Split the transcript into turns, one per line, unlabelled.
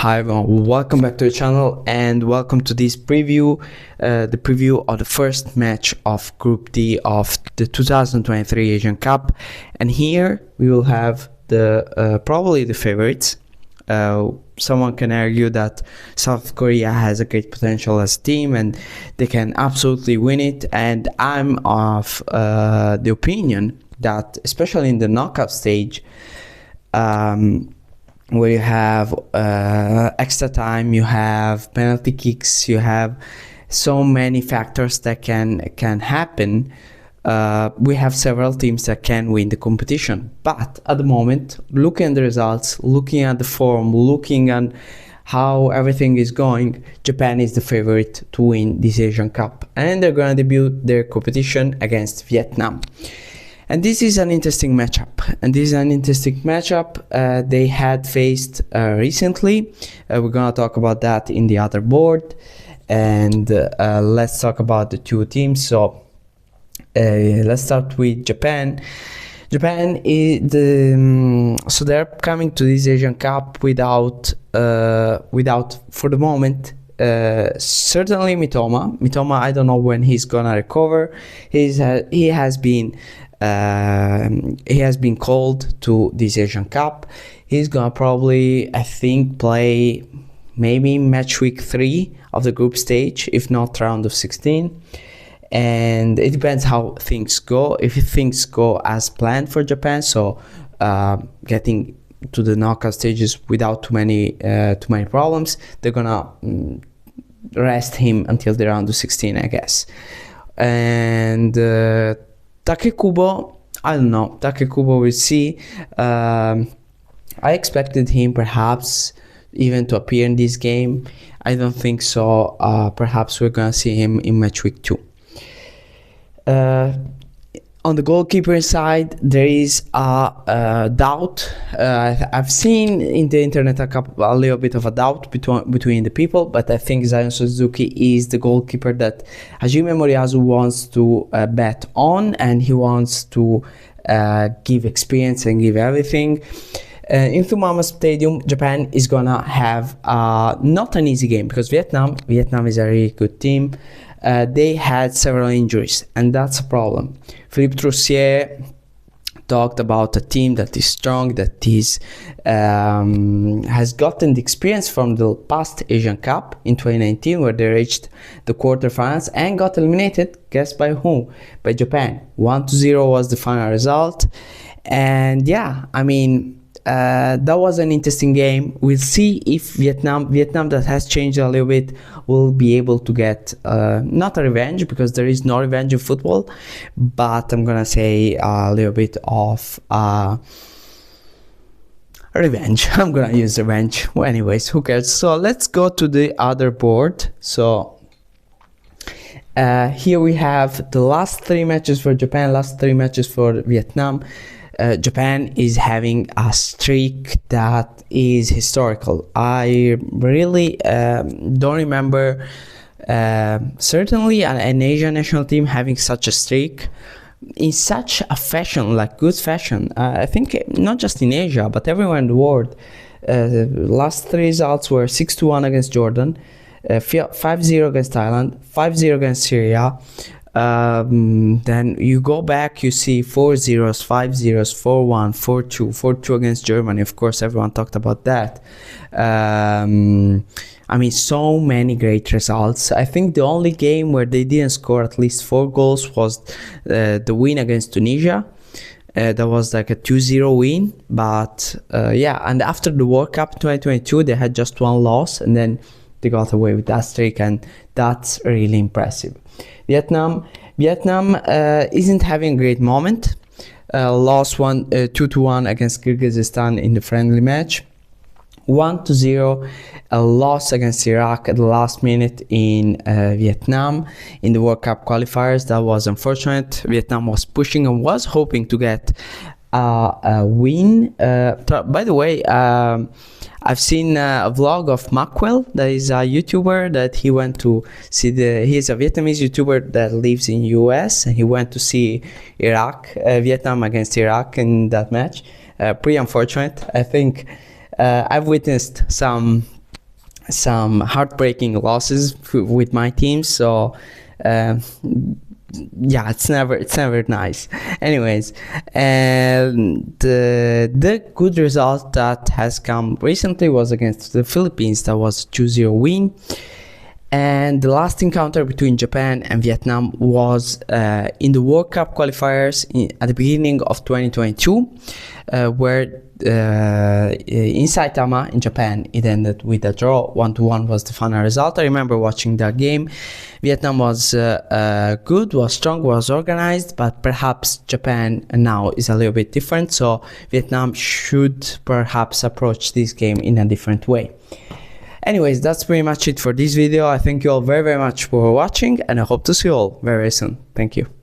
Hi everyone, welcome back to the channel and welcome to this preview, the preview of the first match of Group D of the 2023 Asian Cup. And here we will have the probably the favorites. Someone can argue that South Korea has a great potential as a team and they can absolutely win it. And I'm of the opinion that, especially in the knockout stage, where you have extra time, you have penalty kicks, you have so many factors that can happen. We have several teams that can win the competition, but at the moment, looking at the results, looking at the form, looking at how everything is going, Japan is the favorite to win this Asian Cup, and they're going to debut their competition against Vietnam. And this is an interesting matchup. They had faced recently. We're gonna talk about that in the other board, and let's talk about the two teams. So let's start with Japan. Japan is so they're coming to this Asian Cup without for the moment. Certainly Mitoma. I don't know when he's gonna recover. He has been called to this Asian Cup. He's gonna probably, I think, play maybe match week 3 of the group stage, if not round of 16. And it depends how things go. If things go as planned for Japan, so getting to the knockout stages without too many problems, they're gonna rest him until the round of 16, I guess. And Takekubo, I don't know. Takekubo, we'll see. I expected him perhaps even to appear in this game. I don't think so. Perhaps we're gonna see him in match week 2. On the goalkeeper side, there is a doubt. I've seen in the internet a little bit of a doubt between the people, but I think Zion Suzuki is the goalkeeper that Hajime Moriyasu wants to bet on, and he wants to give experience and give everything. In Thumama Stadium, Japan is gonna have not an easy game, because Vietnam is a really good team. They had several injuries, and that's a problem. Philippe Troussier talked about a team that is strong, that is has gotten the experience from the past Asian Cup in 2019, where they reached the quarterfinals and got eliminated. Guess by whom? By Japan. 1-0 was the final result, and yeah, I mean, that was an interesting game. We'll see if Vietnam that has changed a little bit will be able to get not a revenge, because there is no revenge in football, but I'm gonna say a little bit of revenge. I'm gonna use revenge. Well, anyways, who cares? So let's go to the other board. So here we have the last 3 matches for Japan, last 3 matches for Vietnam. Japan is having a streak that is historical. I really don't remember certainly an Asian national team having such a streak in such a fashion, like good fashion. I think not just in Asia, but everywhere in the world. Last 3 results were 6-1 against Jordan, 5-0 against Thailand, 5-0 against Syria. Then you go back, you see 4-0s, 5-0s, 4-1, 4-2, 4-2 against Germany. Of course, everyone talked about that. I mean, so many great results. I think the only game where they didn't score at least 4 goals was the win against Tunisia. That was like a 2-0 win. But yeah, and after the World Cup 2022, they had just 1 loss, and then they got away with that streak, and that's really impressive. Vietnam isn't having a great moment. Lost 2-1 against Kyrgyzstan in the friendly match. 1-0, a loss against Iraq at the last minute in Vietnam in the World Cup qualifiers. That was unfortunate. Vietnam was pushing and was hoping to get a win. By the way, I've seen a vlog of Mackwell, that is a YouTuber that he went to see he's a Vietnamese YouTuber that lives in US, and he went to see Vietnam against Iraq in that match. Pretty unfortunate. I think I've witnessed some some heartbreaking losses with my team, so yeah, it's never nice. Anyways, the good result that has come recently was against the Philippines. That was a 2-0 win. And the last encounter between Japan and Vietnam was in the World Cup qualifiers at the beginning of 2022, where in Saitama in Japan it ended with a draw. 1-1 was the final result. I remember watching that game. Vietnam was good, was strong, was organized, but perhaps Japan now is a little bit different, so Vietnam should perhaps approach this game in a different way. Anyways, that's pretty much it for this video. I thank you all very much for watching, and I hope to see you all very soon. Thank you.